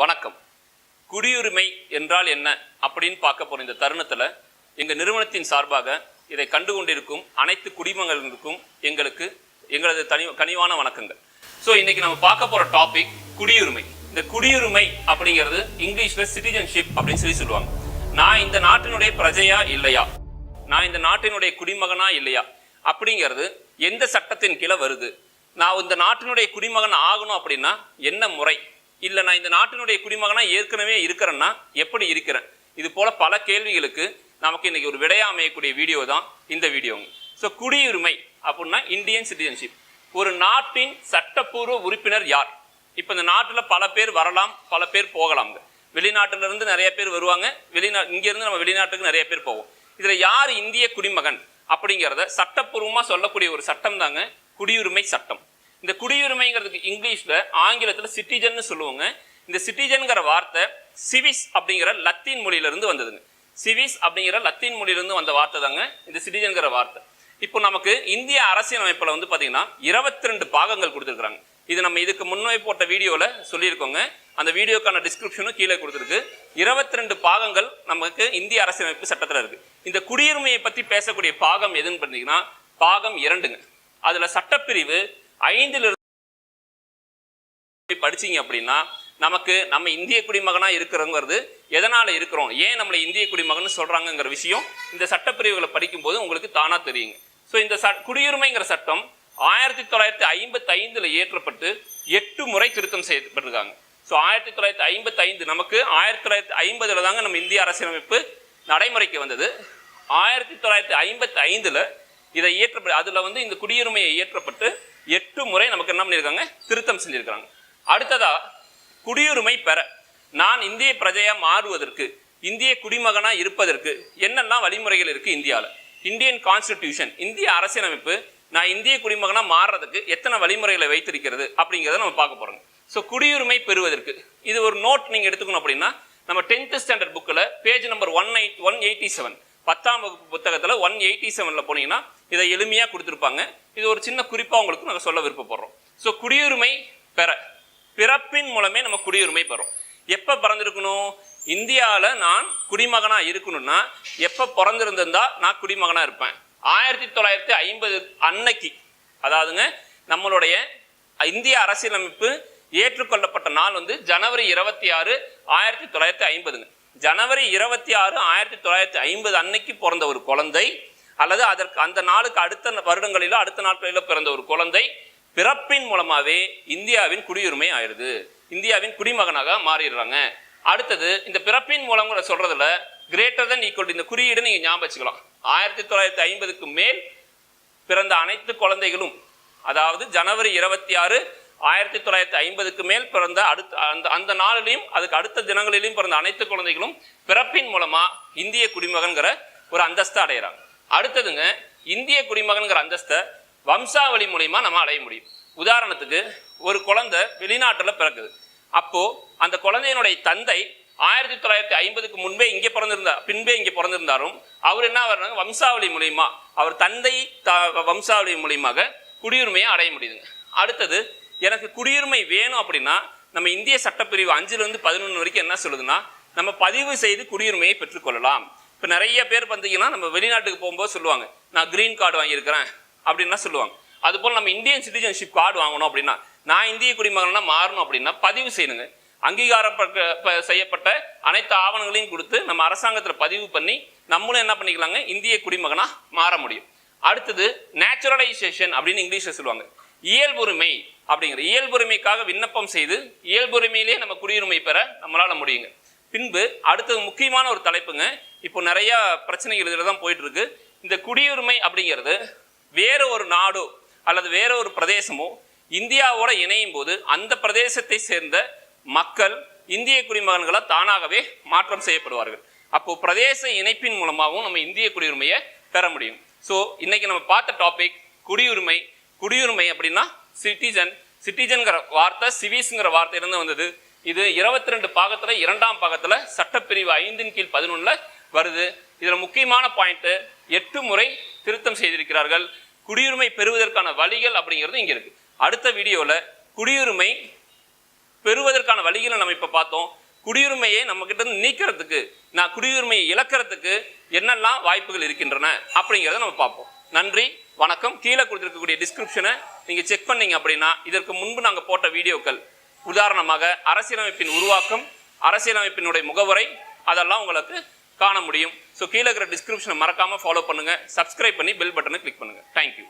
வணக்கம். குடியுரிமை என்றால் என்ன அப்படின்னு பார்க்க போற இந்த தருணத்தில் எங்கள் நிறுவனத்தின் சார்பாக இதை கண்டு கொண்டிருக்கும் அனைத்து குடிமகன்களுக்கும் எங்களது கனிவான வணக்கங்கள். ஸோ இன்னைக்கு நம்ம பார்க்க போற டாபிக் குடியுரிமை. இந்த குடியுரிமை அப்படிங்கிறது இங்கிலீஷ்ல சிட்டிசன்ஷிப் அப்படின்னு சொல்லுவாங்க. நான் இந்த நாட்டினுடைய பிரஜையா இல்லையா, நான் இந்த நாட்டினுடைய குடிமகனா இல்லையா அப்படிங்கிறது எந்த சட்டத்தின் கீழே வருது, நான் இந்த நாட்டினுடைய குடிமகன் ஆகணும் அப்படின்னா என்ன முறை, இல்லை நான் இந்த நாட்டினுடைய குடிமகனா ஏற்கனவே இருக்கிறேன்னா எப்படி இருக்கிறேன், இது போல பல கேள்விகளுக்கு நமக்கு இன்னைக்கு ஒரு விடையா அமையக்கூடிய வீடியோ தான் இந்த வீடியோங்க. ஸோ குடியுரிமை அப்படின்னா இந்தியன் சிட்டிசன்ஷிப். ஒரு நாட்டின் சட்டப்பூர்வ உறுப்பினர் யார்? இப்போ இந்த நாட்டில் பல பேர் வரலாம், பல பேர் போகலாங்க. வெளிநாட்டில இருந்து நிறைய பேர் வருவாங்க, இங்கிருந்து நம்ம வெளிநாட்டுக்கு நிறைய பேர் போவோம். இதுல யார் இந்திய குடிமகன் அப்படிங்கிறத சட்டப்பூர்வமா சொல்லக்கூடிய ஒரு சட்டம் தாங்க குடியுரிமை சட்டம். இந்த குடியுரிமைங்கிறதுக்கு இங்கிலீஷ்ல ஆங்கிலத்துல சிட்டிசன் சொல்லுவாங்க. இந்த சிட்டிசன்கிற வார்த்தை சிவிஸ் அப்படிங்கிற லத்தீன் மொழியிலிருந்து வந்ததுங்க. சிவிஸ் அப்படிங்கிற லத்தீன் மொழியிலிருந்து வந்த வார்த்தை தாங்க இந்த சிட்டிசன்கிற வார்த்தை. இப்போ நமக்கு இந்திய அரசியலமைப்புல வந்து பாத்தீங்கன்னா 22 பாகங்கள் கொடுத்துருக்காங்க. இது நம்ம இதுக்கு முன்னே போட்ட வீடியோல சொல்லியிருக்கோங்க. அந்த வீடியோக்கான டிஸ்கிரிப்ஷனும் கீழே கொடுத்துருக்கு. 22 பாகங்கள் நமக்கு இந்திய அரசியலமைப்பு சட்டத்தில் இருக்கு. இந்த குடியுரிமையை பத்தி பேசக்கூடிய பாகம் எதுன்னு பார்த்தீங்கன்னா பாகம் 2ங்க. அதுல சட்டப்பிரிவு 5 படிச்சீங்க அப்படின்னா நமக்கு நம்ம இந்திய குடிமகனா இருக்கிறோங்கிறது எதனால இருக்கிறோம், ஏன் நம்மளை இந்திய குடிமகன் சொல்றாங்கிற விஷயம் இந்த சட்டப்பிரிவுகளை படிக்கும் போது உங்களுக்கு தானா தெரியுங்க. ஸோ இந்த குடியுரிமைங்கிற சட்டம் 1955 இயற்றப்பட்டு 8 முறை திருத்தம் செய்யப்பட்டிருக்காங்க. ஸோ 1955 நமக்கு 1950 தாங்க நம்ம இந்திய அரசியலமைப்பு நடைமுறைக்கு வந்தது. 1955 இதை இயற்றப்பட்டு அதுல வந்து இந்த குடியுரிமையை இயற்றப்பட்டு 8 முறை நமக்கு என்ன பண்ணியிருக்காங்க, திருத்தம் செஞ்சிருக்காங்க. அடுத்ததா குடியுரிமை பெற நான் இந்திய பிரஜையா மாறுவதற்கு, இந்திய குடிமகனா இருப்பதற்கு என்னெல்லாம் வழிமுறைகள் இருக்கு இந்தியாவில். இந்தியன் கான்ஸ்டிடியூஷன், இந்திய அரசியலமைப்பு நான் இந்திய குடிமகனா மாறுறதுக்கு எத்தனை வழிமுறைகளை வைத்திருக்கிறது அப்படிங்கிறத நம்ம பார்க்க போறோம். ஸோ குடியுரிமை பெறுவதற்கு இது ஒரு நோட் நீங்க எடுத்துக்கணும் அப்படின்னா நம்ம 10th ஸ்டாண்டர்ட் புக்கில் பேஜ் நம்பர் 187 10ஆம் வகுப்பு புத்தகத்தில் 187 போனீங்கன்னா இதை எளிமையாக கொடுத்துருப்பாங்க. இது ஒரு சின்ன குறிப்பாக உங்களுக்கு நாங்கள் சொல்ல விருப்பப்படுறோம். ஸோ குடியுரிமை பெற பிறப்பின் மூலமே நம்ம குடியுரிமை பெறோம். எப்போ பிறந்திருக்கணும், இந்தியாவில் நான் குடிமகனா இருக்கணும்னா எப்போ பிறந்திருந்திருந்தா நான் குடிமகனா இருப்பேன். 1950 அன்னைக்கு, அதாவதுங்க நம்மளுடைய இந்திய அரசியலமைப்பு ஏற்றுக்கொள்ளப்பட்ட நாள் வந்து ஜனவரி 26, 1950. ஜனவரி 26, 1950 அன்னைக்கு பிறந்த ஒரு குழந்தை அல்லது அதற்கு அந்த நாளுக்கு அடுத்த வருடங்களிலோ அடுத்த நாட்களிலோ பிறந்த ஒரு குழந்தை பிறப்பின் மூலமாவே இந்தியாவின் குடியுரிமை ஆயிடுது, இந்தியாவின் குடிமகனாக மாறிடுறாங்க. அடுத்தது இந்த பிறப்பின் மூலம் சொல்றதுல கிரேட்டர் தென் ஈக்குவல் இந்த குறியீடு நீங்க ஞாபகம் வச்சுக்கலாம். 1950க்கு மேல் பிறந்த அனைத்து குழந்தைகளும், அதாவது ஜனவரி 26, 1950க்கு மேல் பிறந்த அந்த நாளிலையும் அதுக்கு அடுத்த தினங்களிலும் பிறந்த அனைத்து குழந்தைகளும் பிறப்பின் மூலமா இந்திய குடிமகன்கிற ஒரு அந்தஸ்தை அடைகிறாங்க. அடுத்ததுங்க இந்திய குடிமகன்கிற அந்தஸ்தை வம்சாவளி மூலியமா நம்ம அடைய முடியும். உதாரணத்துக்கு ஒரு குழந்தை வெளிநாட்டுல பிறக்குது. அப்போ அந்த குழந்தையினுடைய தந்தை 1950க்கு முன்பே இங்கே பின்பே இங்கே பிறந்திருந்தாரும் அவர் என்ன வர்றாங்க, வம்சாவளி மூலியமா அவர் தந்தை வம்சாவளி மூலியமாக குடியுரிமையை அடைய முடியுதுங்க. அடுத்தது எனக்கு குடியுரிமை வேணும் அப்படின்னா நம்ம இந்திய சட்டப்பிரிவு 5-11 வரைக்கும் என்ன சொல்லுதுன்னா நம்ம பதிவு செய்து குடியுரிமையை பெற்றுக்கொள்ளலாம். இப்போ நிறைய பேர் பார்த்தீங்கன்னா நம்ம வெளிநாட்டுக்கு போகும்போது சொல்லுவாங்க நான் கிரீன் கார்டு வாங்கியிருக்கிறேன் அப்படின்னா சொல்லுவாங்க. அதுபோல் நம்ம இந்தியன் சிட்டிசன்ஷிப் கார்டு வாங்கணும் அப்படின்னா நான் இந்திய குடிமகனா மாறணும் அப்படின்னா பதிவு செய்யணுங்க. செய்யப்பட்ட அனைத்து ஆவணங்களையும் கொடுத்து நம்ம அரசாங்கத்தில் பதிவு பண்ணி நம்மளும் என்ன பண்ணிக்கலாங்க, இந்திய குடிமகனா மாற முடியும். அடுத்தது நேச்சுரலைசேஷன் அப்படின்னு இங்கிலீஷ்ல சொல்லுவாங்க. இயல்புரிமை அப்படிங்கிற இயல்புரிமைக்காக விண்ணப்பம் செய்து இயல்புரிமையிலே நம்ம குடியுரிமை பெற நம்மளால முடியுங்க. பின்பு அடுத்தது முக்கியமான ஒரு தலைப்புங்க. இப்போ நிறைய பிரச்சனைகள் இதில் தான் போயிட்டு இருக்கு. இந்த குடியுரிமை அப்படிங்கிறது வேற ஒரு நாடோ அல்லது வேற ஒரு பிரதேசமோ இந்தியாவோட இணையும் போது அந்த பிரதேசத்தை சேர்ந்த மக்கள் இந்திய குடிமகன்களாக தானாகவே மாற்றம் செய்யப்படுவார்கள். அப்போ பிரதேச இணைப்பின் மூலமாகவும் நம்ம இந்திய குடியுரிமையை பெற முடியும். ஸோ இன்னைக்கு நம்ம பார்த்த டாபிக் குடியுரிமை. குடியுரிமை அப்படின்னா சிட்டிசன்கிற வார்த்தை சிவிஸ்ங்கிற வார்த்தையிலிருந்து வந்தது. இது 22 பாகத்துல 2ஆம் பாகத்துல சட்டப்பிரிவு 5/11 வருது. இதுல முக்கியமான பாயிண்ட் 8 முறை திருத்தம் செய்திருக்கிறார்கள். குடியுரிமை பெறுவதற்கான வழிகள் அப்படிங்கிறது இங்க இருக்கு. அடுத்த வீடியோல குடியுரிமை பெறுவதற்கான வழிகளை நம்ம இப்ப பார்த்தோம். குடியுரிமையை நம்ம கிட்ட இருந்து நீக்கிறதுக்கு, நான் குடியுரிமையை இழக்கிறதுக்கு என்னெல்லாம் வாய்ப்புகள் இருக்கின்றன அப்படிங்கிறத நம்ம பார்ப்போம். நன்றி, வணக்கம். கீழே கொடுத்திருக்கக்கூடிய டிஸ்கிரிப்ஷனை நீங்க செக் பண்ணீங்க அப்படின்னா இதற்கு முன்பு நாங்க போட்ட வீடியோக்கள், உதாரணமாக அரசியலமைப்பின் உருவாக்கம், அரசியலமைப்பினுடைய முகவுரை, அதெல்லாம் உங்களுக்கு காண முடியும். ஸோ கீழே இருக்கிற டிஸ்கிரிப்ஷனை மறக்காம ஃபாலோ பண்ணுங்க, சப்ஸ்கிரைப் பண்ணி பெல் பட்டனை கிளிக் பண்ணுங்க. தேங்க்யூ.